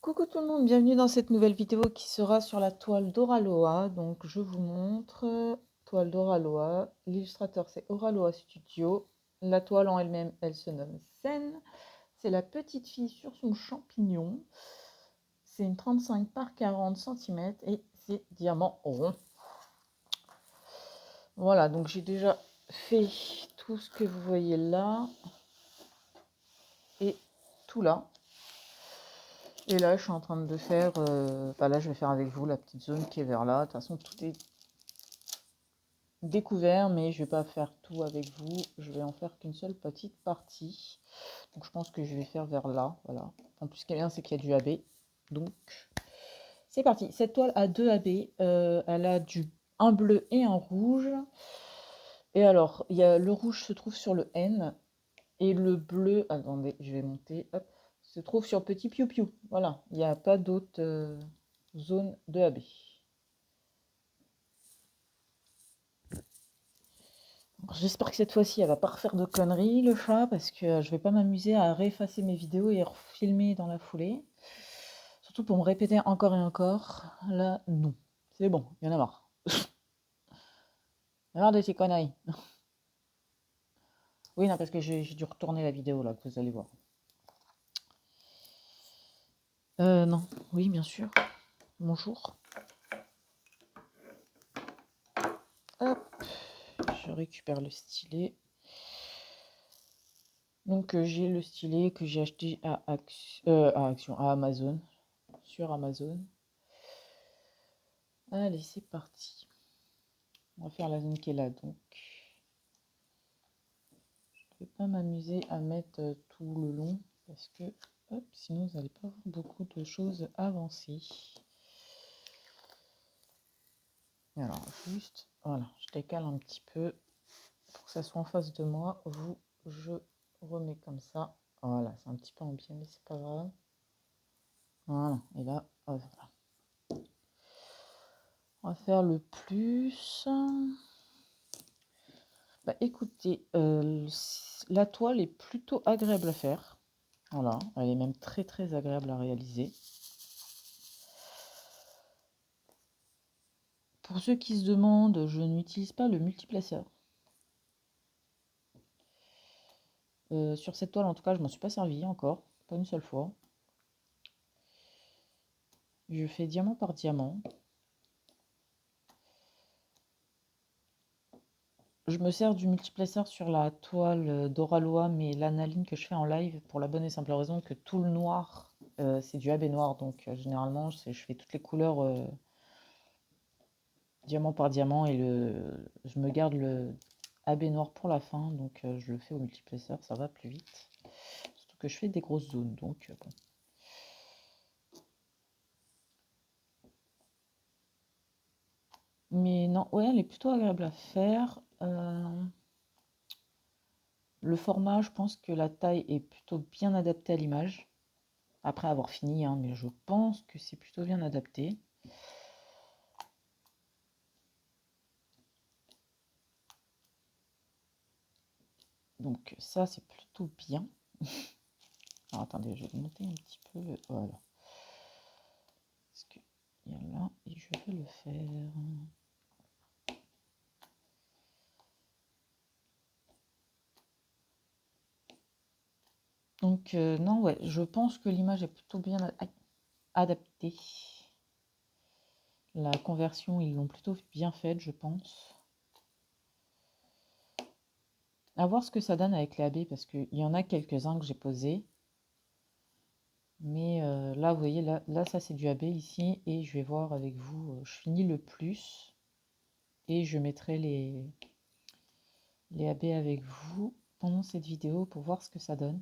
Coucou tout le monde, bienvenue dans cette nouvelle vidéo qui sera sur la toile d'Oraloa. Donc je vous montre toile d'Oraloa. L'illustrateur c'est Oraloa Studio. La toile en elle-même, elle se nomme Scène. C'est la petite fille sur son champignon. C'est une 35 par 40 cm et c'est diamant rond. Voilà, donc j'ai déjà fait tout ce que vous voyez là et tout là. Et là, je suis en train de faire, là, je vais faire avec vous la petite zone qui est vers là. De toute façon, tout est découvert, mais je vais pas faire tout avec vous. Je vais en faire qu'une seule petite partie. Donc, je pense que je vais faire vers là, voilà. En plus, ce qui est bien, c'est qu'il y a du AB. Donc, c'est parti. Cette toile a deux AB. Elle a un bleu et un rouge. Et alors, le rouge se trouve sur le N. Et le bleu, attendez, je vais monter, hop, se trouve sur petit piou-piou. Voilà, il n'y a pas d'autre zone de AB. J'espère que cette fois-ci, elle va pas refaire de conneries, le chat, parce que je vais pas m'amuser à réeffacer mes vidéos et refilmer dans la foulée. Surtout pour me répéter encore et encore. Là, non. C'est bon, il y en a marre. Il y en a marre de ces conneries. Oui, non, parce que j'ai dû retourner la vidéo, là, que vous allez voir. Non. Oui, bien sûr. Bonjour. Hop. Je récupère le stylet. Donc j'ai le stylet que j'ai acheté à Amazon, sur Amazon. Allez, c'est parti. On va faire la zone qui est là, donc je ne vais pas m'amuser à mettre tout le long parce que hop, sinon vous n'allez pas avoir beaucoup de choses avancées. Alors juste, voilà, je décale un petit peu pour que ça soit en face de moi. Je remets comme ça. Voilà, c'est un petit peu en biais, mais c'est pas grave. Voilà, et là, voilà. On va faire le plus. Bah écoutez, la toile est plutôt agréable à faire. Voilà, elle est même très très agréable à réaliser. Pour ceux qui se demandent, je n'utilise pas le multiplaceur. Sur cette toile, en tout cas, je m'en suis pas servi encore, pas une seule fois. Je fais diamant par diamant. Je me sers du multiplaceur sur la toile d'Oraloa, mais l'analine que je fais en live, pour la bonne et simple raison que tout le noir, c'est du AB noir, donc généralement, je fais toutes les couleurs diamant par diamant, et je me garde le AB noir pour la fin, donc je le fais au multiplaceur, ça va plus vite. Surtout que je fais des grosses zones, donc bon. Mais non, ouais, elle est plutôt agréable à faire. Le format, je pense que la taille est plutôt bien adaptée à l'image. Après avoir fini, hein, mais je pense que c'est plutôt bien adapté. Donc ça, c'est plutôt bien. Alors attendez, je vais monter un petit peu. Voilà. Parce qu'il y a là, et je vais le faire. Donc non, ouais, je pense que l'image est plutôt bien adaptée. La conversion, ils l'ont plutôt bien faite, je pense. À voir ce que ça donne avec les AB, parce qu'il y en a quelques-uns que j'ai posés. Mais là, vous voyez, là ça c'est du AB ici, et je vais voir avec vous, je finis le plus, et je mettrai les AB avec vous pendant cette vidéo pour voir ce que ça donne.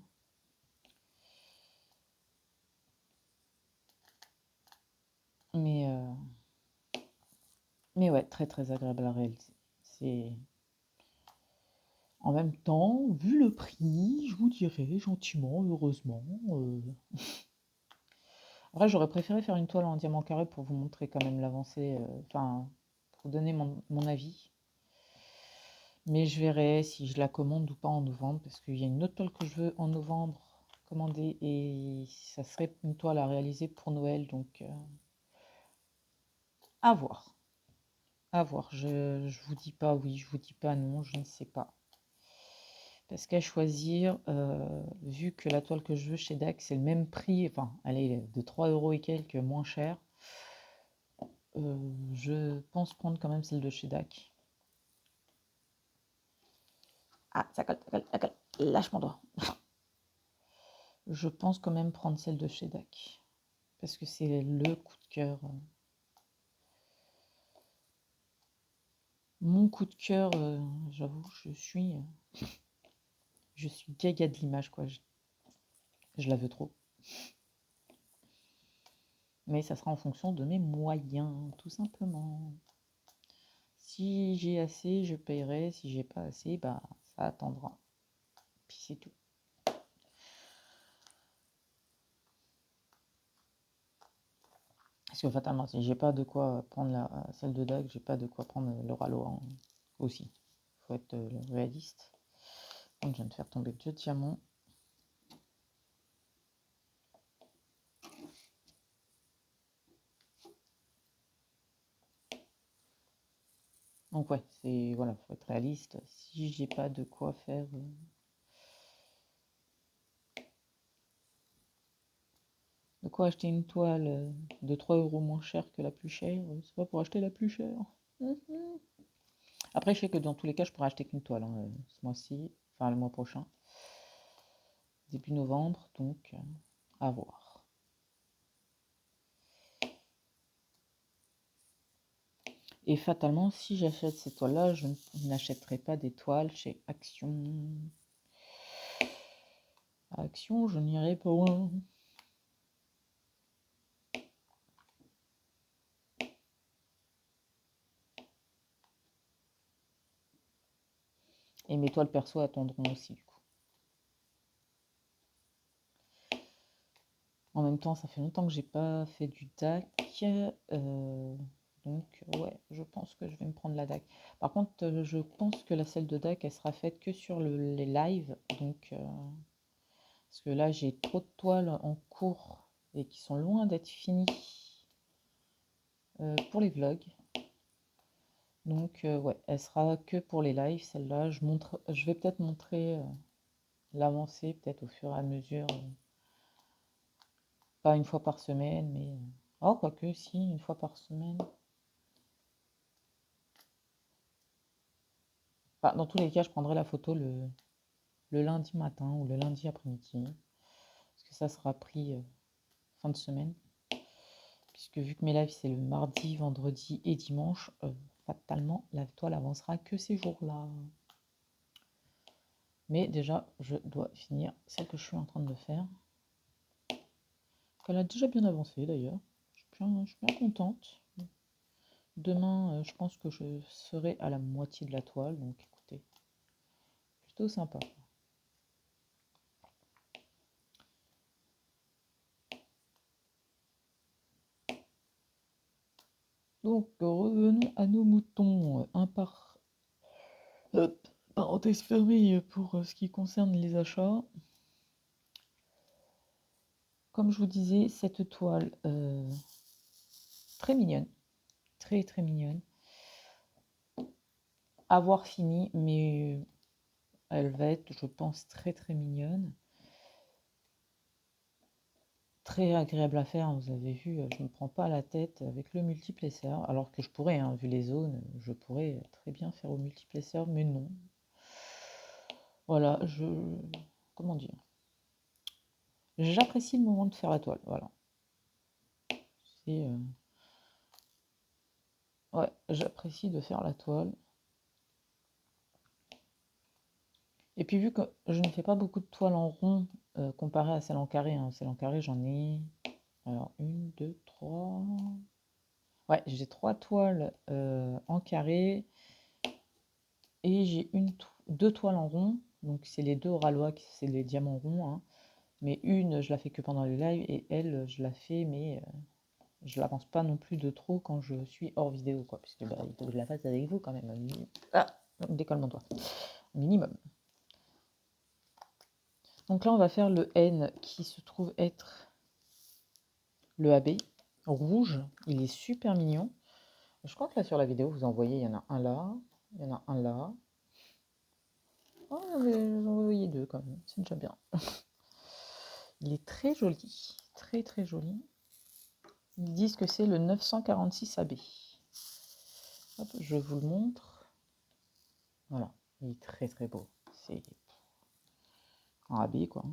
Mais ouais, très très agréable à réaliser. C'est... En même temps, vu le prix, je vous dirais gentiment, heureusement. Après, j'aurais préféré faire une toile en diamant carré pour vous montrer quand même l'avancée, enfin, pour vous donner mon avis. Mais je verrai si je la commande ou pas en novembre, parce qu'il y a une autre toile que je veux en novembre, commandé et ça serait une toile à réaliser pour Noël, donc à voir. À voir. Je vous dis pas oui, je vous dis pas non, je ne sais pas. Parce qu'à choisir, vu que la toile que je veux chez DAC, c'est le même prix, enfin, elle est de 3 € et quelques moins cher, je pense prendre quand même celle de chez DAC. Ah, ça colle, ça colle, ça colle. Lâche mon doigt. Je pense quand même prendre celle de chez DAC. Parce que c'est le coup de cœur. Mon coup de cœur, j'avoue, je suis gaga de l'image, quoi. Je la veux trop. Mais ça sera en fonction de mes moyens, tout simplement. Si j'ai assez, je payerai. Si j'ai pas assez, bah ça attendra. Puis c'est tout. Parce que fatalement, si j'ai pas de quoi prendre celle de DAC, j'ai pas de quoi prendre le Ralo aussi. Faut être réaliste. Donc je viens de faire tomber 2 diamants. Donc ouais, c'est voilà, faut être réaliste. Si j'ai pas de quoi faire de quoi acheter une toile de 3 € moins chère que la plus chère, c'est pas pour acheter la plus chère. Après, je sais que dans tous les cas, je pourrais acheter qu'une toile ce mois-ci, enfin le mois prochain, début novembre, donc à voir. Et fatalement, si j'achète ces toiles-là, je n'achèterai pas des toiles chez Action. Action, je n'irai pas loin. Et mes toiles perso attendront aussi, du coup. En même temps, ça fait longtemps que j'ai pas fait du DAC. Donc, ouais, je pense que je vais me prendre la DAC. Par contre, je pense que la selle de DAC, elle sera faite que sur les lives. Donc, parce que là, j'ai trop de toiles en cours et qui sont loin d'être finies pour les vlogs. Donc, ouais, elle sera que pour les lives, celle-là. Je vais peut-être montrer l'avancée, peut-être au fur et à mesure. Pas une fois par semaine, mais... Oh, quoique, si, une fois par semaine. Enfin, dans tous les cas, je prendrai la photo le lundi matin ou le lundi après-midi. Parce que ça sera pris fin de semaine. Puisque vu que mes lives, c'est le mardi, vendredi et dimanche, fatalement, la toile avancera que ces jours-là. Mais déjà, je dois finir celle que je suis en train de faire. Elle a déjà bien avancé d'ailleurs. Je suis bien contente. Demain, je pense que je serai à la moitié de la toile. Donc écoutez, plutôt sympa. Donc revenons à nos moutons. Parenthèse fermée pour ce qui concerne les achats. Comme je vous disais, cette toile très mignonne, très très mignonne. À voir fini, mais elle va être, je pense, très très mignonne. Très agréable à faire, vous avez vu, je ne me prends pas la tête avec le multiplesseur, alors que je pourrais, hein, vu les zones, je pourrais très bien faire au multiplesseur, mais non. Voilà, comment dire? J'apprécie le moment de faire la toile, voilà. Ouais, j'apprécie de faire la toile. Et puis vu que je ne fais pas beaucoup de toiles en rond comparé à celle en carré, hein. Celle en carré, j'en ai... Alors, 1, 2, 3... Ouais, j'ai 3 toiles en carré et j'ai 2 toiles en rond. Donc c'est les 2 Ralois, c'est les diamants ronds. Hein. Mais une, je la fais que pendant le live et elle, je la fais, mais je l'avance pas non plus de trop quand je suis hors vidéo, quoi. Puisque bah, il faut que je la fasse avec vous quand même. Ah, décolle mon doigt. Minimum. Donc là, on va faire le N qui se trouve être le AB rouge. Il est super mignon. Je crois que là, sur la vidéo, vous en voyez, il y en a un là, il y en a un là. Oh, vous en voyez deux quand même, c'est déjà bien. Il est très joli, très très joli. Ils disent que c'est le 946 AB. Hop, je vous le montre. Voilà, il est très très beau. C'est un AB quoi.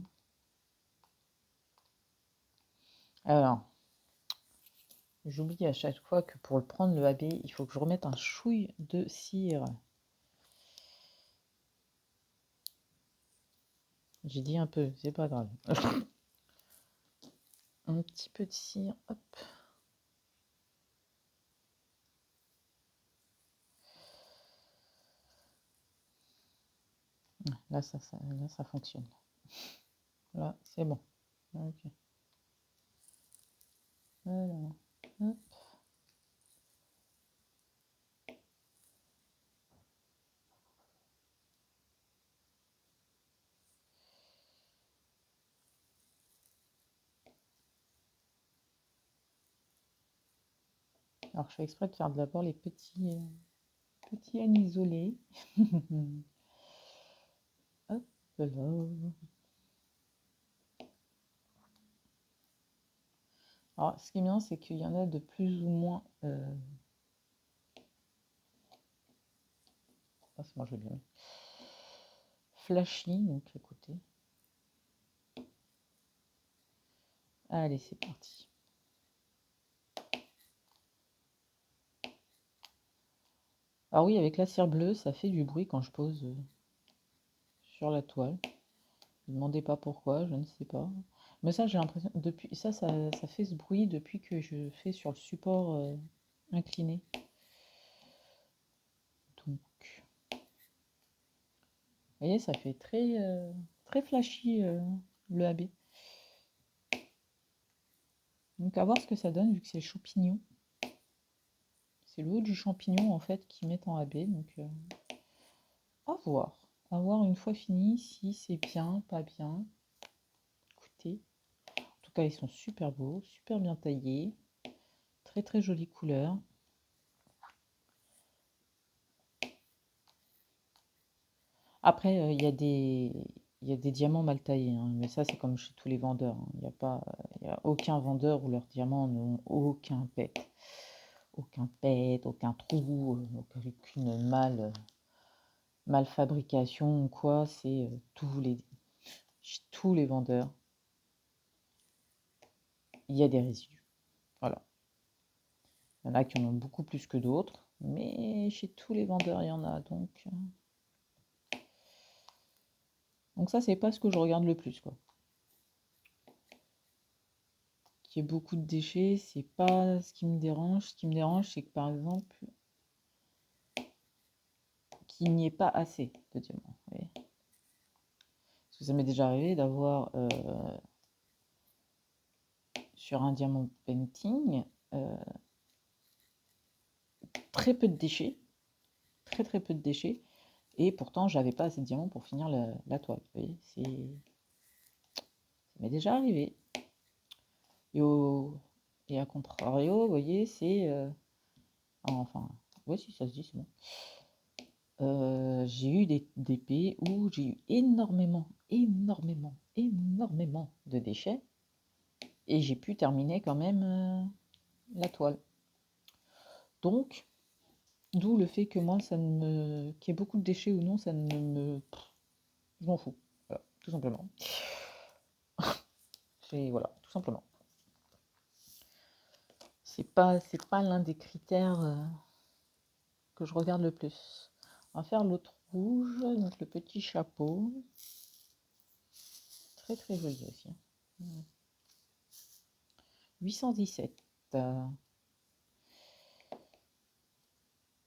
Alors, j'oublie à chaque fois que pour le prendre le AB, il faut que je remette un chouille de cire. J'ai dit un peu, c'est pas grave. Un petit peu de cire, hop. Là, ça fonctionne. Là, c'est bon. Ok. Voilà. Hop. Alors, je fais exprès de faire d'abord les petits N isolés. Hop là. Alors, ce qui est bien, c'est qu'il y en a de plus ou moins. Ah, c'est moi, je vais bien. Flashy, donc écoutez. Allez, c'est parti. Alors oui, avec la cire bleue, ça fait du bruit quand je pose sur la toile. Ne me demandez pas pourquoi, je ne sais pas. Mais ça, j'ai l'impression, depuis ça fait ce bruit depuis que je fais sur le support incliné. Donc, vous voyez, ça fait très, très flashy le AB. Donc, à voir ce que ça donne vu que c'est le champignon. C'est le haut du champignon en fait qui met en AB. Donc, à voir. À voir une fois fini si c'est bien, pas bien. Écoutez. En tout cas, ils sont super beaux, super bien taillés. Très très jolie couleur. Après, il y a des diamants mal taillés, hein, mais ça, c'est comme chez tous les vendeurs, hein. Il y a aucun vendeur où leurs diamants n'ont aucun pet. Aucun pet, aucun trou, aucune malfabrication ou quoi. C'est chez tous les vendeurs, il y a des résidus. Voilà. Il y en a qui en ont beaucoup plus que d'autres, mais chez tous les vendeurs, il y en a. Donc ça, c'est pas ce que je regarde le plus, quoi. Qu'il y ait beaucoup de déchets, c'est pas ce qui me dérange. Ce qui me dérange, c'est que par exemple, qu'il n'y ait pas assez de diamants. Vous voyez. Parce que ça m'est déjà arrivé d'avoir sur un diamant painting très peu de déchets, très très peu de déchets, et pourtant j'avais pas assez de diamants pour finir la toile. Vous voyez, ça m'est déjà arrivé. Et à contrario, vous voyez, c'est enfin, oui, si ça se dit, c'est bon. J'ai eu des pays où j'ai eu énormément de déchets et j'ai pu terminer quand même la toile. Donc, d'où le fait que moi, qu'il y ait beaucoup de déchets ou non, ça ne me... Je m'en fous. Voilà, tout simplement. Voilà, tout simplement. C'est pas l'un des critères que je regarde le plus. On va faire l'autre rouge, donc le petit chapeau. Très très joli aussi. 817.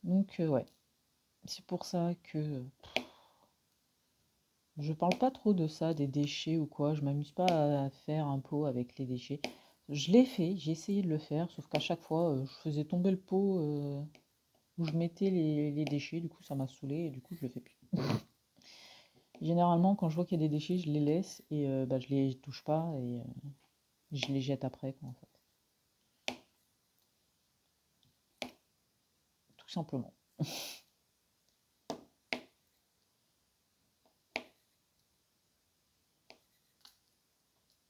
Donc ouais, c'est pour ça que je parle pas trop de ça, des déchets ou quoi. Je m'amuse pas à faire un pot avec les déchets. Je l'ai fait, j'ai essayé de le faire, sauf qu'à chaque fois, je faisais tomber le pot où je mettais les déchets. Du coup, ça m'a saoulé et du coup, je le fais plus. Généralement, quand je vois qu'il y a des déchets, je les laisse et bah, je les touche pas et je les jette après, quoi, en fait. Tout simplement.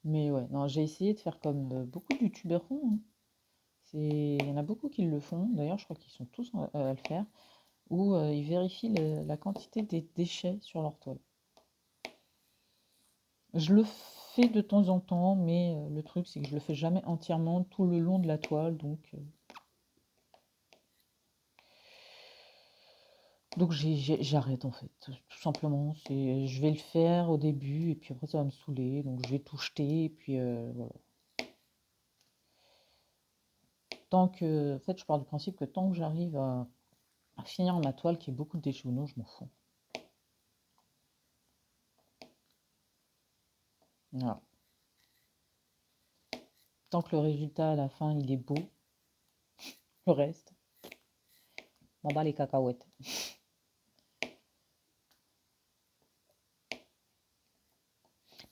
Mais ouais, non, j'ai essayé de faire comme beaucoup de youtubeurs font, hein. Il y en a beaucoup qui le font, d'ailleurs je crois qu'ils sont tous à le faire, où ils vérifient la quantité des déchets sur leur toile. Je le fais de temps en temps, mais le truc c'est que je le fais jamais entièrement tout le long de la toile, donc j'arrête en fait, tout simplement. Je vais le faire au début et puis après ça va me saouler, donc je vais tout jeter et puis voilà. En fait, je pars du principe que tant que j'arrive à finir ma toile qui est beaucoup de déchets ou non, je m'en fous. Voilà. Tant que le résultat à la fin il est beau, le reste, m'en bats les cacahuètes.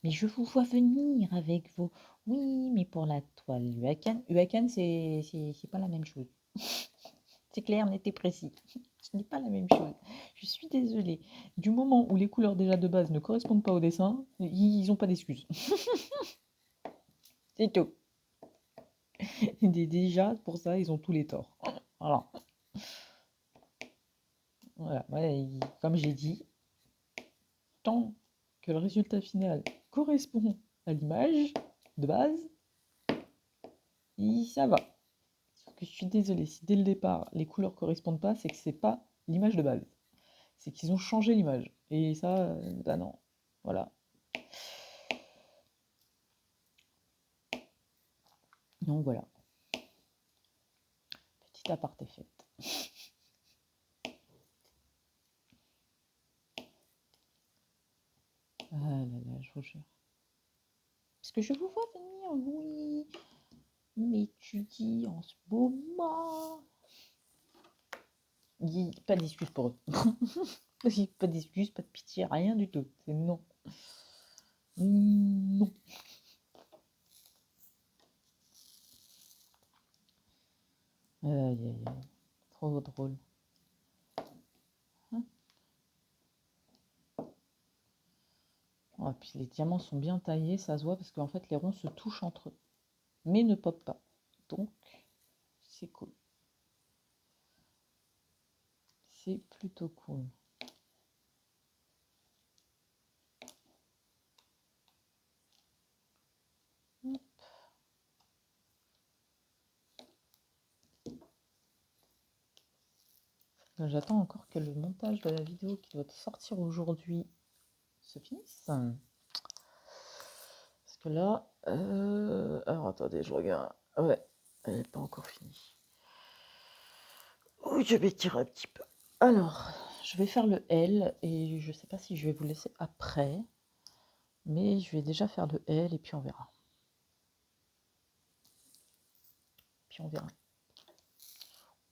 Mais je vous vois venir avec vos. Oui, mais pour la toile Huacan, Huacan c'est pas la même chose. C'est clair, net et précis. Ce n'est pas la même chose. Je suis désolée. Du moment où les couleurs déjà de base ne correspondent pas au dessin, ils n'ont pas d'excuses. C'est tout. Déjà, pour ça, ils ont tous les torts. Voilà. Voilà. Ouais, comme j'ai dit, tant que le résultat final correspond à l'image de base, ça va. Sauf que je suis désolée, si dès le départ les couleurs correspondent pas, c'est que c'est pas l'image de base. C'est qu'ils ont changé l'image. Et ça, bah non. Voilà. Donc voilà. Petite aparté faite. Ah là là, je vous jure. Parce que je vous vois venir, oui. Mais tu dis en ce moment. Pas d'excuses pour eux. Pas d'excuses, pas de pitié, rien du tout. C'est non. Non. Aïe aïe aïe. Trop drôle. Hein. Oh, puis les diamants sont bien taillés, ça se voit parce qu'en fait les ronds se touchent entre eux. Mais ne popent pas. Donc, c'est cool. C'est plutôt cool. J'attends encore que le montage de la vidéo qui doit sortir aujourd'hui se finisse. Parce que là, alors attendez, je regarde. Ouais, elle n'est pas encore finie. Oui, je vais tirer un petit peu. Alors, je vais faire le L et je sais pas si je vais vous laisser après, mais je vais déjà faire le L et puis on verra. Puis on verra.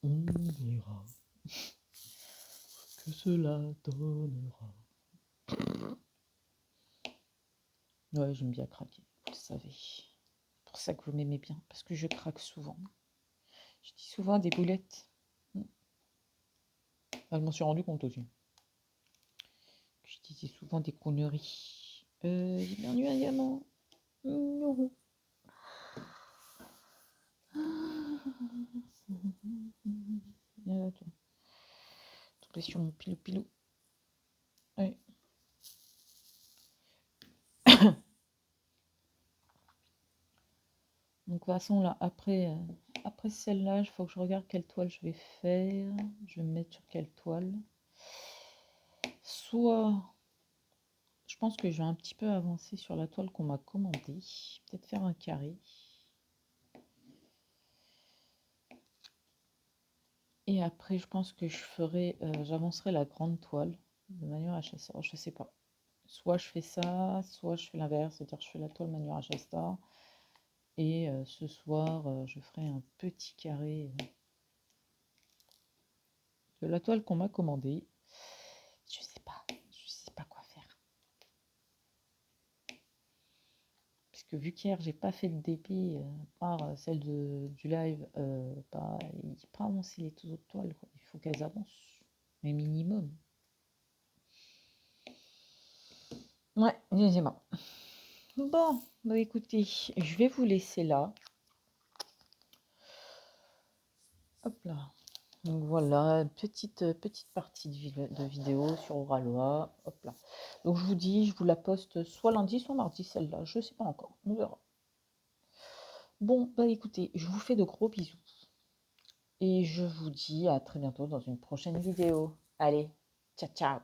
On verra ce que cela donnera. Ouais, j'aime bien craquer, vous le savez. C'est pour ça que vous m'aimez bien, parce que je craque souvent. Je dis souvent des boulettes. Ah, je m'en suis rendu compte aussi. Je disais souvent des conneries. J'ai perdu un diamant. Non. Attends. Tombé sur mon pilou-pilou. Ouais. Donc de toute façon là, après celle-là, il faut que je regarde quelle toile je vais faire. Je vais me mettre sur quelle toile. Soit, je pense que je vais un petit peu avancer sur la toile qu'on m'a commandée. Peut-être faire un carré. Et après, je pense que j'avancerai la grande toile de manière à chasser. Je sais pas. Soit je fais ça, soit je fais l'inverse, c'est-à-dire je fais la toile Manuel Shasta. Et ce soir, je ferai un petit carré de la toile qu'on m'a commandée. Je sais pas quoi faire. puisque vu qu'hier, j'ai pas fait de DP, par celle du live, bah, il n'a pas avancé les autres toiles, quoi. Il faut qu'elles avancent, mais minimum. Ouais, deuxièmement. Bon, bah écoutez, je vais vous laisser là. Hop là. Donc voilà, petite partie de vidéo sur Oralois. Hop là. Donc je vous dis, je vous la poste soit lundi, soit mardi, celle-là. Je ne sais pas encore. On verra. Bon, bah écoutez, je vous fais de gros bisous. Et je vous dis à très bientôt dans une prochaine vidéo. Allez, ciao ciao.